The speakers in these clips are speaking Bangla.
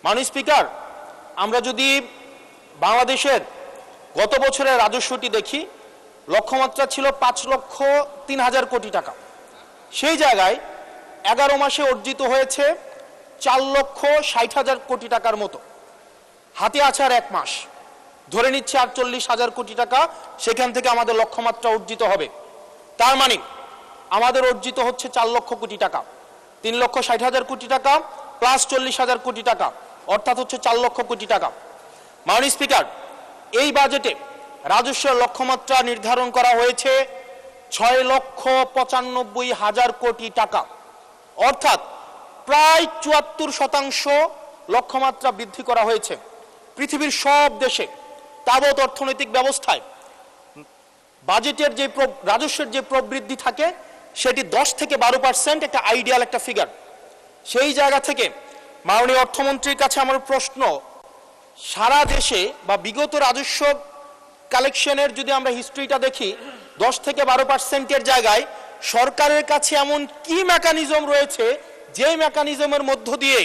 মাননীয় স্পিকার, আমরা যদি বাংলাদেশের গত বছরের রাজস্বটি দেখি, লক্ষ্যমাত্রা ছিল 5,03,000 কোটি টাকা। সেই জায়গায় 11 মাসে অর্জিত হয়েছে 4,60,000 কোটি টাকার মতো। হাতে আছে আর 1 মাস, ধরে নিচ্ছে 48,000 কোটি টাকা সেখান থেকে আমাদের লক্ষ্যমাত্রা অর্জিত হবে। তার মানে আমাদের অর্জিত হচ্ছে 4 লক্ষ কোটি টাকা, 3,60,000 কোটি টাকা প্লাস 40,000 কোটি টাকা, অর্থাৎ হচ্ছে 4 লক্ষ কোটি টাকা। মাননীয় স্পিকার, এই বাজেটে রাজস্বের লক্ষ্যমাত্রা নির্ধারণ করা হয়েছে 6,95,000 কোটি টাকা, অর্থাৎ প্রায় 74% লক্ষ্যমাত্রা বৃদ্ধি করা হয়েছে। পৃথিবীর সব দেশে তাবৎ অর্থনৈতিক ব্যবস্থায় বাজেটের যে রাজস্বের যে প্রবৃদ্ধি থাকে সেটি 10 থেকে 12% একটা আইডিয়াল একটা ফিগার। সেই জায়গা থেকে মাননীয় অর্থমন্ত্রীর কাছে আমার প্রশ্ন, সারা দেশে বা বিগত রাজস্ব কালেকশনের যদি আমরা হিস্ট্রিটা দেখি, 10 থেকে 12%-এর জায়গায় সরকারের কাছে এমন কি মেকানিজম রয়েছে যে মেকানিজমের মধ্য দিয়ে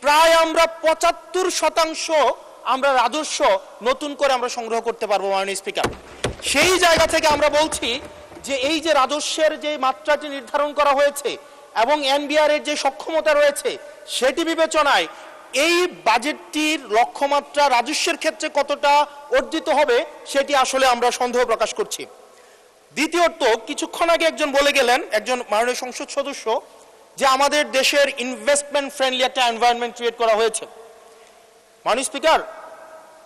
প্রায় আমরা 75% আমরা রাজস্ব নতুন করে আমরা সংগ্রহ করতে পারবো। মাননীয় স্পিকার, সেই জায়গা থেকে আমরা বলছি যে এই যে রাজস্বের যে মাত্রাটি নির্ধারণ করা হয়েছে এবং এনবিআর এর যে সক্ষমতা রয়েছে সেটি বিবেচনায় এই বাজেটটির লক্ষ্যমাত্রা রাজস্বের ক্ষেত্রে কতটা অর্জিত হবে সেটি আসলে আমরা সন্দেহ প্রকাশ করছি। দ্বিতীয়ত, কিছুক্ষণ আগে একজন বলে গেলেন, একজন মাননীয় সংসদ সদস্য, যে আমাদের দেশের ইনভেস্টমেন্ট ফ্রেন্ডলি একটা এনভায়রনমেন্ট ক্রিয়েট করা হয়েছে। মাননীয় স্পিকার,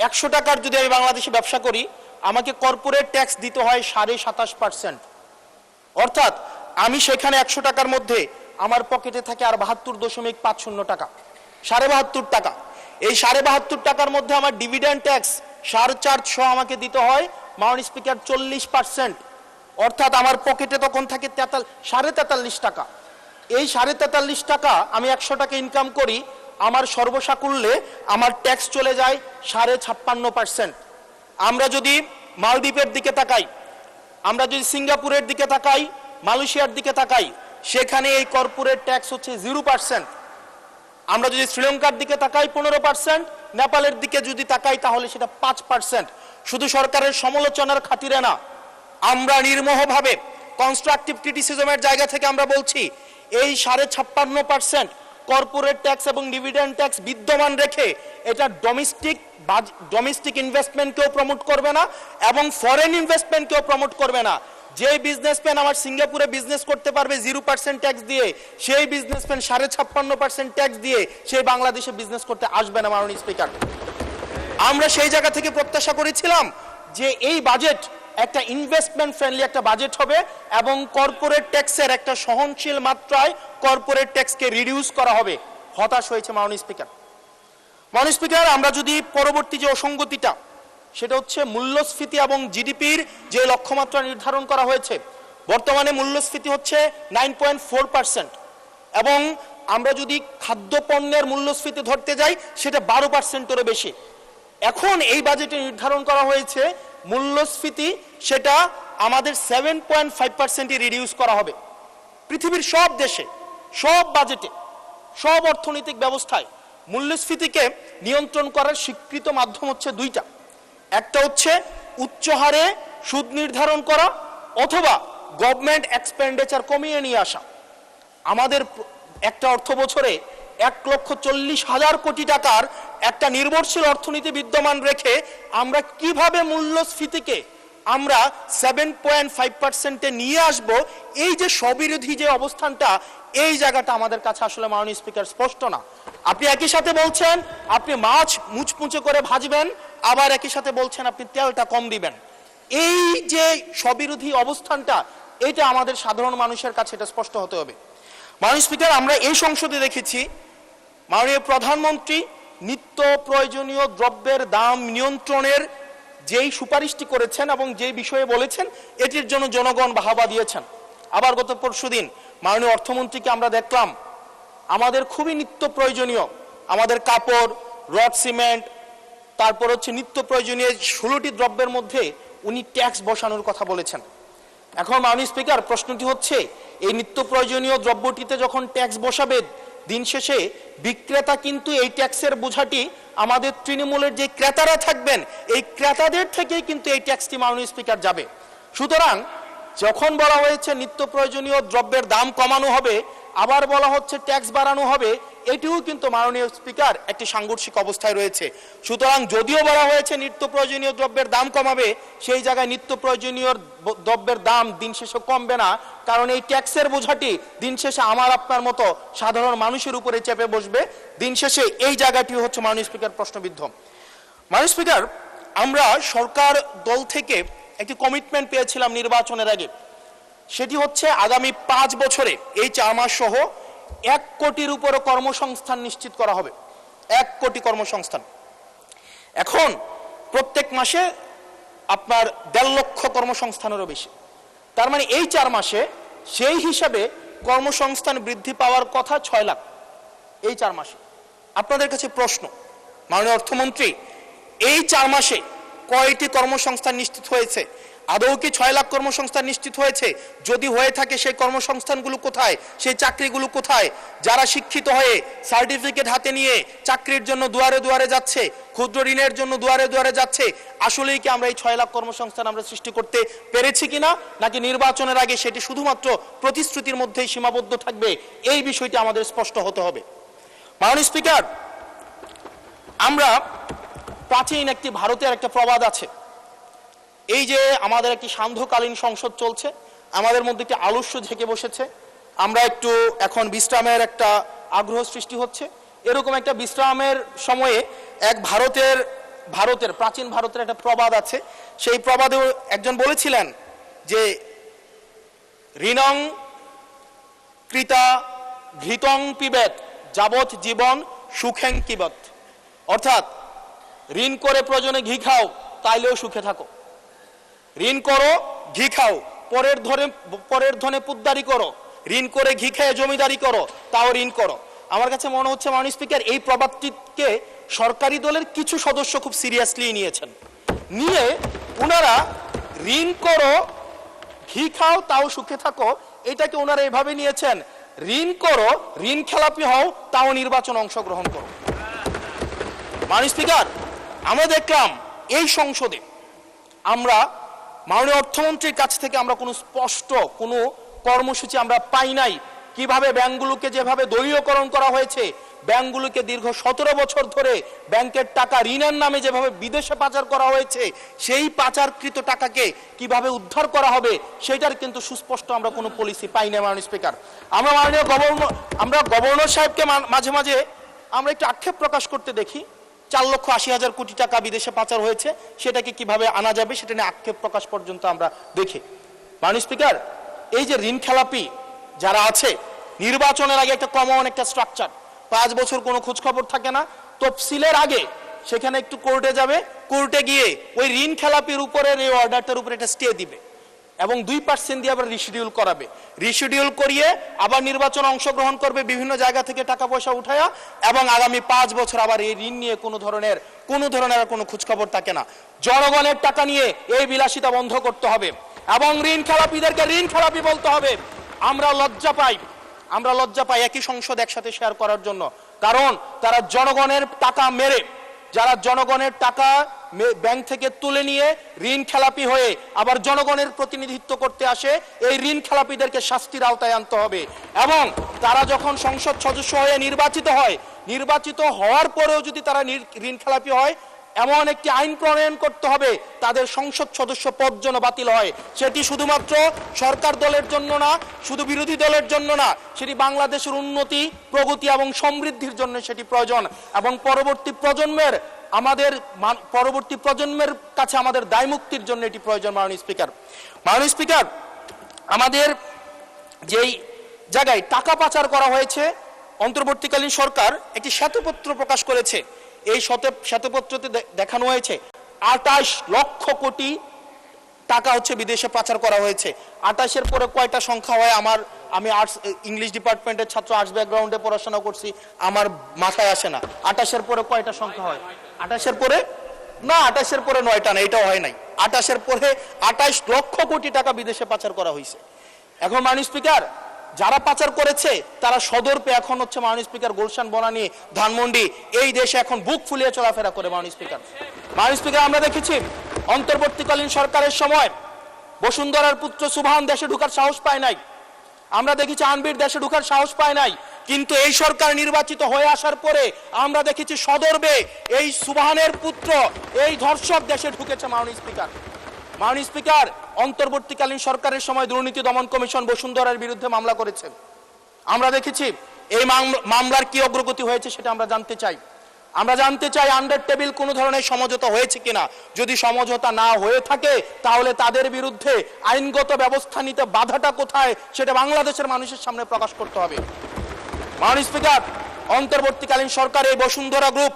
100 টাকার যদি আমি বাংলাদেশে ব্যবসা করি, আমাকে কর্পোরেট ট্যাক্স দিতে হয় 27.5%, অর্থাৎ আমি সেখানে 100 টাকার মধ্যে আমার পকেটে থাকে আর 72.50 টাকা, 72.5 টাকা। এই 72.5 টাকার মধ্যে আমার ডিভিডেন্ড ট্যাক্স 4.5 সহ আমাকে দিতে হয় মাননীয় স্পিকার 40%, অর্থাৎ আমার পকেটে তখন থাকে 43.5 টাকা। এই 43.5 টাকা আমি 100 টাকা ইনকাম করি, আমার সর্বসাকুল্যে আমার ট্যাক্স চলে যায় 56.5%। আমরা যদি মালদ্বীপের দিকে তাকাই, আমরা যদি সিঙ্গাপুরের দিকে তাকাই, মালয়েশিয়ার দিকে তাকাই, সেখানে এই কর্পোরেট ট্যাক্স হচ্ছে 0%। আমরা যদি শ্রীলঙ্কার দিকে তাকাই 15%, নেপালের দিকে যদি তাকাই তাহলে সেটা 5%। শুধু সরকারের সমালোচনার খাতিরে না, আমরা নির্মোহভাবে কনস্ট্রাকটিভ ক্রিটিসিজমের জায়গা থেকে আমরা বলছি এই 56.5% কর্পোরেট ট্যাক্স এবং ডিভিডেন্ড ট্যাক্স বিদ্যমান রেখে এটা ডোমেস্টিক ইনভেস্টমেন্টকেও প্রমোট করবে না এবং ফরেন ইনভেস্টমেন্টকেও প্রমোট করবে না। যে বিজনেসম্যান আমার সিঙ্গাপুরে বিজনেস করতে পারবে 0% ট্যাক্স দিয়ে, সেই বিজনেসম্যান 56.5% ট্যাক্স দিয়ে সেই বাংলাদেশে বিজনেস করতে আসবে না। মাননীয় স্পিকার, আমরা সেই জায়গা থেকে প্রত্যাশা করেছিলাম যে এই বাজেট একটা ইনভেস্টমেন্ট ফ্রেন্ডলি একটা বাজেট হবে এবং কর্পোরেট ট্যাক্সের একটা সহনশীল মাত্রায় কর্পোরেট ট্যাক্সকে রিডিউস করা হবে। হতাশ হয়েছে মাননীয় স্পিকার। মাননীয় স্পিকার, আমরা যদি পরবর্তী যে অসঙ্গতিটা, সেটা হচ্ছে মূল্যস্ফীতি এবং জিডিপির যে লক্ষ্যমাত্রা নির্ধারণ করা হয়েছে, বর্তমানে মূল্যস্ফীতি হচ্ছে 9.4% এবং আমরা যদি খাদ্যপণ্যের মূল্যস্ফীতি ধরতে যাই সেটা 12%-এরও বেশি। এখন এই বাজেটে নির্ধারণ করা হয়েছে মূল্যস্ফীতি সেটা আমাদের 7.5%-এ রিডিউস করা হবে। পৃথিবীর সব দেশে, সব বাজেটে, সব অর্থনৈতিক ব্যবস্থায় মূল্যস্ফীতিকে নিয়ন্ত্রণ করার স্বীকৃত মাধ্যম হচ্ছে দুইটা। একটা হচ্ছে উচ্চ হারে সুদ নির্ধারণ করা অথবা গভর্নমেন্ট এক্সপেন্ডিচার কমিয়ে নিয়ে আসা। আমাদের একটা অর্থ বছরে 1,40,000 কোটি টাকার একটা নির্ভরশীল অর্থনীতি বিদ্যমান রেখে আমরা কিভাবে মূল্যস্ফীতিকে আমরা 7.5%-এ নিয়ে আসব, এই যে স্ববিরোধী যে অবস্থানটা, এই জায়গাটা আমাদের কাছে আসলে মাননীয় স্পিকার স্পষ্ট না। আপনি একই সাথে বলছেন আপনি মাছ মুচমুচে করে ভাজবেন, আবার একই সাথে বলছেন আপনি তেলটা কম দিবেন। এই যে স্ববিরোধী অবস্থানটা, এটা আমাদের সাধারণ মানুষের কাছে এটা স্পষ্ট হতে হবে। মাননীয় স্পিকার, আমরা এই সংসদে দেখেছি মাননীয় প্রধানমন্ত্রী নিত্য প্রয়োজনীয় দ্রব্যের দাম নিয়ন্ত্রণের যেই সুপারিশটি করেছেন এবং যেই বিষয়ে বলেছেন, এটির জন্য জনগণ বাহবা দিয়েছেন। আবার গত পরশুদিন মাননীয় অর্থমন্ত্রীকে আমরা দেখলাম আমাদের খুবই নিত্য প্রয়োজনীয় আমাদের কাপড়, রড সিমেন্ট, তারপর হচ্ছে নিত্য প্রয়োজনীয় 16টি দ্রব্যের মধ্যে উনি ট্যাক্স বসানোর কথা বলেছেন। এখন মাননীয় স্পিকার, প্রশ্নটি হচ্ছে এই নিত্য প্রয়োজনীয় দ্রব্যটিতে যখন ট্যাক্স বসাবে দিন শেষে বিক্রেতা কিন্তু এই ট্যাক্সের বোঝাটি আমাদের তৃণমূলের যে ক্রেতারা থাকবেন এই ক্রেতাদের থেকেই কিন্তু এই ট্যাক্সটি মাননীয় স্পিকার যাবে। সুতরাং যখন বলা হয়েছে নিত্য প্রয়োজনীয় দ্রব্যের দাম কমানো হবে, আবার বলা হচ্ছে ট্যাক্স বাড়ানো হবে, এটিও কিন্তু মাননীয় স্পিকার একটি সাংঘর্ষিক অবস্থায় রয়েছে। সুতরাং যদিও বলা হয়েছে নিত্য প্রয়োজনীয় দ্রব্যের দাম কমাবে, সেই জায়গায় নিত্য প্রয়োজনীয় দ্রব্যের দাম দিন শেষে কমবে না, কারণ এই ট্যাক্সের বোঝাটি দিন শেষে আমার আপনার মতো সাধারণ মানুষের উপরে চেপে বসবে। দিন শেষে এই জায়গাটি হচ্ছে মাননীয় স্পিকার প্রশ্নবিদ্ধ। মাননীয় স্পিকার, আমরা সরকার দল থেকে একটি কমিটমেন্ট পেয়েছিলাম নির্বাচনের আগে, সেটি হচ্ছে আগামী 5 বছরে এই 4 মাস সহ 1 কোটির উপরে কর্মসংস্থান নিশ্চিত করা হবে। 1 কোটি কর্মসংস্থান। এখন প্রত্যেক মাসে আপনার 1.5 লক্ষ কর্মসংস্থানেরও বেশি। তার মানে এই 4 মাসে সেই হিসাবে কর্মসংস্থান বৃদ্ধি পাওয়ার কথা 6 লাখ এই 4 মাসে। আপনাদের কাছে প্রশ্ন, মাননীয় অর্থমন্ত্রী, এই 4 মাসে কয়টি কর্মসংস্থান নিশ্চিত হয়েছে? আদৌ কি 6 লাখ কর্মসংস্থান নিশ্চিত হয়েছে? যদি হয়ে থাকে সেই কর্মসংস্থানগুলো কোথায়? সেই চাকরিগুলো কোথায়? যারা শিক্ষিত হয়ে সার্টিফিকেট হাতে নিয়ে চাকরির জন্য দুয়ারে দুয়ারে যাচ্ছে, ক্ষুদ্র ঋণের জন্য দুয়ারে দুয়ারে যাচ্ছে, আসলেই কি আমরা এই 6 লাখ কর্মসংস্থান আমরা সৃষ্টি করতে পেরেছি কিনা, নাকি নির্বাচনের আগে সেটি শুধুমাত্র প্রতিশ্রুতির মধ্যেই সীমাবদ্ধ থাকবে? এই বিষয়টি আমাদের স্পষ্ট হতে হবে। মাননীয় স্পিকার, আমরা প্রাচীন একটি ভারতের একটা প্রবাদ আছে, এই যে আমাদের একটি সান্ধ্যকালীন সংসদ চলছে, আমাদের মধ্যে একটি আলস্য ঝেঁকে বসেছে, আমরা একটু এখন বিশ্রামের একটা আগ্রহ সৃষ্টি হচ্ছে। এরকম একটা বিশ্রামের সময়ে এক ভারতের প্রাচীন ভারতের একটা প্রবাদ আছে। সেই প্রবাদে একজন বলেছিলেন যে ঋণং কৃতা ঘৃতং পিবেত যাবৎ জীবন সুখেং কিবত। অর্থাৎ ঋণ করে প্রয়োজনে ঘি খাও, তাইলেও সুখে থাকো। ঋণ করো, ঘি খাও, পরের ধনে পুদ্দারি করো, ঋণ করে ঘি খেয়ে জমিদারি করো, তাও ঋণ করো। আমার কাছে মনে হচ্ছে মাননীয় স্পিকার, এই প্রবাদটিকে সরকারি দলের কিছু সদস্য খুব সিরিয়াসলি নিয়েছেন, নিয়ে ওনারা ঋণ করো, ঘি খাও, তাও সুখে থাকো, এটাকে ওনারা এভাবে নিয়েছেন, ঋণ করো, ঋণ খেলাপি হও, তাও নির্বাচন অংশগ্রহণ করো। মাননীয় স্পিকার, আমরা দেখলাম এই সংসদে আমরা মাননীয় অর্থমন্ত্রীর কাছ থেকে আমরা কোনো স্পষ্ট কোনো কর্মসূচি আমরা পাই নাই। কিভাবে ব্যাংকগুলোকে যেভাবে দলীয়করণ করা হয়েছে, ব্যাংকগুলোকে দীর্ঘ 17 বছর ধরে ব্যাংকের টাকা ঋণের নামে যেভাবে বিদেশে পাচার করা হয়েছে, সেই পাচারকৃত টাকাকে কিভাবে উদ্ধার করা হবে সেটার কিন্তু সুস্পষ্ট আমরা কোনো পলিসি পাই না। মাননীয় স্পিকার, আমরা মাননীয় গভর্নর সাহেবকে মাঝে মাঝে আমরা একটু আক্ষেপ প্রকাশ করতে দেখি, 4,80,000 কোটি টাকা বিদেশে পাচার হয়েছে, সেটাকে কিভাবে আনা যাবে সেটা নিয়ে আক্ষেপ প্রকাশ পর্যন্ত আমরা দেখি। মাননীয় স্পিকার, এই যে ঋণ খেলাপি যারা আছে, নির্বাচনের আগে একটা কমন একটা স্ট্রাকচার, 5 বছর কোনো খোঁজ খবর থাকে না, তফসিলের আগে সেখানে একটু কোর্টে যাবে, কোর্টে গিয়ে ওই ঋণ খেলাপির উপরে এই অর্ডারটার উপরে একটা স্টে দিবে এবং 2% দিয়ে আবার রিশিডিউল করাবে, রিশিডিউল করিয়ে আবার নির্বাচনে অংশগ্রহণ করবে বিভিন্ন জায়গা থেকে টাকা পয়সা উঠায়া, এবং আগামী 5 বছর আবার এই ঋণ নিয়ে কোনো ধরনের আর কোনো খোঁজখবর থাকে না। জনগণের টাকা নিয়ে এই বিলাসিতা বন্ধ করতে হবে এবং ঋণ খেলাপিদেরকে ঋণ খেলাপি বলতে হবে। আমরা লজ্জা পাই একই সংসদ একসাথে শেয়ার করার জন্য, কারণ তারা জনগণের টাকা মেরে, যারা জনগণের টাকা ব্যাংক থেকে তুলে নিয়ে ঋণ খেলাপি হয়ে আবার জনগণের প্রতিনিধিত্ব করতে আসে, এই ঋণ খেলাপিদেরকে শাস্তির আওতায় আনতে হবে। এবং তারা যখন সংসদ সদস্য হয়ে নির্বাচিত হওয়ার পরেও যদি তারা ঋণ খেলাপি হয়, এমন একটি আইন প্রণয়ন করতে হবে তাদের সংসদ সদস্য পদ যেন বাতিল হয়। সেটি শুধুমাত্র সরকার দলের জন্য না, শুধু বিরোধী দলের জন্য না, সেটি বাংলাদেশের উন্নতি, প্রগতি এবং সমৃদ্ধির জন্য সেটি প্রয়োজন, এবং পরবর্তী প্রজন্মের কাছে আমাদের দায় মুক্তির জন্য এটি প্রয়োজন। মাননীয় স্পিকার, আমাদের যেই জায়গায় টাকা পাচার করা হয়েছে, অন্তর্বর্তীকালীন সরকার একটি শ্বেতপত্র প্রকাশ করেছে। এই শ্বেতপত্রতে দেখানো হয়েছে 28 লক্ষ কোটি টাকা হচ্ছে বিদেশে পাচার করা হয়েছে। 28-এর পরে কয়টা সংখ্যা হয় আমি আর্টস ইংলিশ ডিপার্টমেন্টের ছাত্র, আর্টস ব্যাকগ্রাউন্ডে পড়াশোনা করছি, আমার মাথায় আসে না। 28-এর পরে কয়টা সংখ্যা হয়? 28-এর পরে 9টা না, এটাও হয় নাই। 28-এর পরে 28 লক্ষ কোটি টাকা বিদেশে পাচার করা হয়েছে। এখন মাননীয় স্পিকার, যারা পাচার করেছে তারা সদর পেয়ে এখন হচ্ছে মাননীয় স্পিকার গুলশান বনানী ধানমন্ডি এই দেশে এখন বুক ফুলিয়ে চলাফেরা করে মাননীয় স্পিকার। মাননীয় স্পিকার আমরা দেখেছি অন্তর্বর্তীকালীন সরকারের সময় বসুন্ধরার পুত্র সুবহান দেশে ঢোকার সাহস পায় নাই, আমরা দেখেছি আনবির দেশে ঢোকার সাহস পায় নাই, কিন্তু এই সরকার নির্বাচিত হয়ে আসার পরে আমরা দেখেছি সদর্বে এই সুবহানের পুত্র এই ধর্ষক দেশে ঢুকেছে মাননীয় স্পিকার। মাননীয় স্পিকার অন্তর্বর্তীকালীন সরকারের সময় দুর্নীতি দমন কমিশন বসুন্ধরার বিরুদ্ধে মামলা করেছে, আমরা দেখেছি এই মামলার কি অগ্রগতি হয়েছে সেটা আমরা জানতে চাই। আমরা জানতে চাই আন্ডার টেবিল কোন ধরনের সমঝোতা হয়েছে কিনা, যদি সমঝোতা না হয়ে থাকে তাহলে তাদের বিরুদ্ধে আইনগত ব্যবস্থা নিতে বাধাটা কোথায় সেটা বাংলাদেশের মানুষের সামনে প্রকাশ করতে হবে। মাননীয় স্পিকার অন্তর্বর্তীকালীন সরকার এই বসুন্ধরা গ্রুপ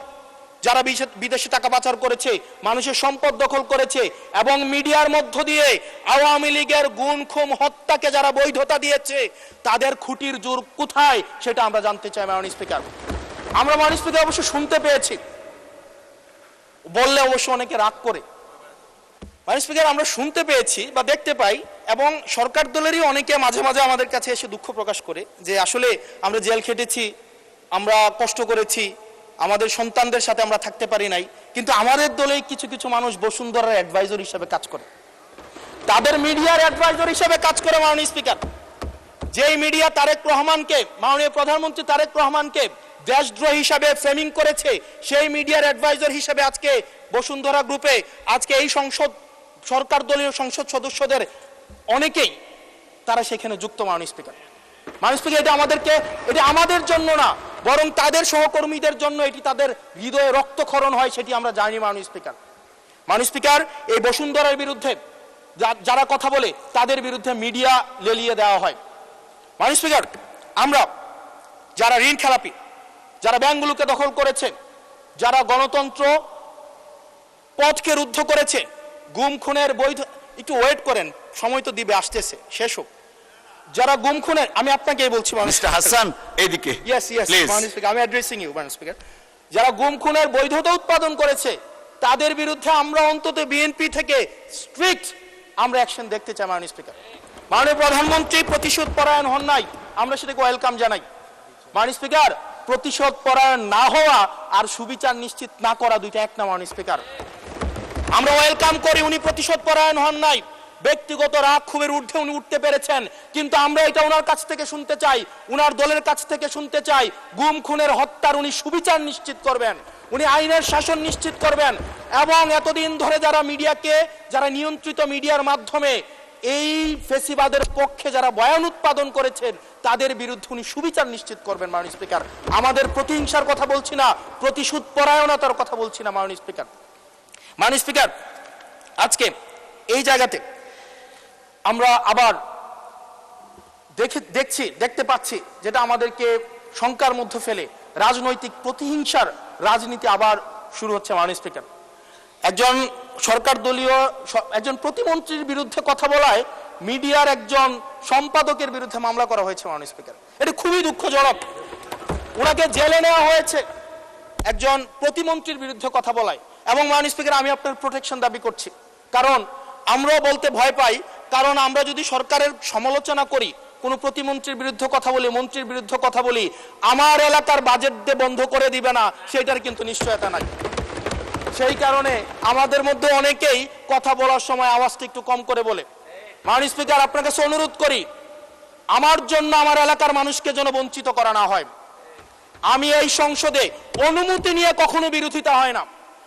যারা বিদেশে টাকা পাচার করেছে, মানুষের সম্পদ দখল করেছে এবং মিডিয়ার মধ্য দিয়ে আওয়ামী লীগের গুম খুন হত্যাকে যারা বৈধতা দিয়েছে তাদের খুঁটির জোর কোথায় সেটা আমরা জানতে চাই। মাননীয় স্পিকার আমরা মাননীয় স্পিকার অবশ্য শুনতে পেয়েছি, বললে অবশ্য অনেকে রাগ করে, মাননীয় স্পিকার আমরা শুনতে পেয়েছি বা দেখতে পাই এবং সরকার দলেরই অনেকে মাঝে মাঝে আমাদের কাছে এসে দুঃখ প্রকাশ করে যে আসলে আমরা জেল খেটেছি, আমরা কষ্ট করেছি, আমাদের সন্তানদের সাথে আমরা থাকতে পারি নাই, কিন্তু আমাদের দলে কিছু কিছু মানুষ বসুন্ধরার অ্যাডভাইজর হিসেবে কাজ করে, তাদের মিডিয়ার অ্যাডভাইজর হিসেবে কাজ করে। মাননীয় স্পিকার যেই মিডিয়া তারেক রহমানকে, মাননীয় প্রধানমন্ত্রী তারেক রহমানকে দেশদ্রোহী হিসাবে ফ্রেমিং করেছে, সেই মিডিয়ার অ্যাডভাইজর হিসেবে আজকে বসুন্ধরা গ্রুপে আজকে এই সরকার দলীয় সংসদ সদস্যদের অনেকেই তারা সেখানে যুক্ত। মাননীয় স্পিকার এটা আমাদের জন্য না, বরং তাদের সহকর্মীদের জন্য এটি তাদের হৃদয়ে রক্তক্ষরণ হয়, সেটি আমরা জানি। মাননীয় স্পিকার এই বসুন্ধরার বিরুদ্ধে যারা কথা বলে তাদের বিরুদ্ধে মিডিয়া লেলিয়ে দেওয়া হয়। মাননীয় স্পিকার আমরা যারা ঋণ খেলাপি, যারা ব্যাংকগুলোকে দখল করেছে, যারা গণতন্ত্র পথকে রুদ্ধ করেছে, গুম খুনের বৈধ, একটু ওয়েট করেন, সময় তো দিবে, আসতেছে, শেষ হোক, যারা গুম খুনের, আমি আপনাকেই বলছি মিস্টার হাসান এইদিকে, মাননীয় স্পিকার আমি অ্যাড্রেসিং ইউ মাননীয় স্পিকার, যারা গুম খুনের বৈধতা উৎপাদন করেছে তাদের বিরুদ্ধে আমরা অন্তত বিএনপি থেকে স্ট্রিক্ট আমরা অ্যাকশন দেখতে চাই। মাননীয় স্পিকার মাননীয় প্রধানমন্ত্রী প্রতিশোধ পরায়ণ হন নাই, আমরা সেটাকে ওয়েলকাম জানাই। মাননীয় স্পিকার প্রতিশোধ পরায়ণ না হওয়া আর সুবিচার নিশ্চিত না করা দুইটা এক না। মাননীয় স্পিকার আমরা ওয়েলকাম করি উনি প্রতিশোধ পরায়ণ হন নাই, ব্যক্তিগত রাগ ক্ষোভের ঊর্ধ্বে উনি উঠতে পেরেছেন, কিন্তু আমরা এটা ওনার কাছ থেকে শুনতে চাই, উনার দলের কাছ থেকে শুনতে চাই গুম খুনের হত্যার উনি সুবিচার নিশ্চিত করবেন, উনি আইনের শাসন নিশ্চিত করবেন এবং এতদিন ধরে যারা মিডিয়াকে, যারা নিয়ন্ত্রিত মিডিয়ার মাধ্যমে এই ফেসিবাদের পক্ষে যারা বয়ান উৎপাদন করেছেন তাদের বিরুদ্ধে উনি সুবিচার নিশ্চিত করবেন। মাননীয় স্পিকার আমাদের প্রতিহিংসার কথা বলছি না, প্রতিশোধ পরায়ণতার কথা বলছি না। মাননীয় স্পিকার আজকে এই জায়গাতে আমরা আবার দেখতে পাচ্ছি যেটা আমাদেরকে শঙ্কার মধ্যে ফেলে, রাজনৈতিক প্রতিহিংসার রাজনীতি আবার শুরু হচ্ছে। মাননীয় স্পিকার একজন সরকার দলীয় একজন প্রতিমন্ত্রীর বিরুদ্ধে কথা বলায় মিডিয়ার একজন সম্পাদকের বিরুদ্ধে মামলা করা হয়েছে। মাননীয় স্পিকার এটা খুবই দুঃখজনক, ওনাকে জেলে নেওয়া হয়েছে একজন প্রতিমন্ত্রীর বিরুদ্ধে কথা বলায়। এবং মাননীয় স্পিকার আমি আপনার প্রোটেকশন দাবি করছি, কারণ আমরাও বলতে ভয় পাই, কারণ আমরা যদি সরকারের সমালোচনা করি, কোন প্রতিমন্ত্রীর বিরুদ্ধে কথা বলি, মন্ত্রীর বিরুদ্ধে কথা বলি, আমার এলাকার বাজেট দিয়ে বন্ধ করে দিবে না সেটার কিন্তু নিশ্চয়তা নাই। সেই কারণে আমাদের মধ্যে অনেকেই কথা বলার সময় আওয়াজটা একটু কম করে বলে। মাননীয় স্পিকার আপনার কাছে অনুরোধ করি, আমার জন্য আমার এলাকার মানুষকে যেন বঞ্চিত করা না হয়। আমি এই সংসদে অনুমতি নিয়ে কখনো বিরোধিতা হয় না,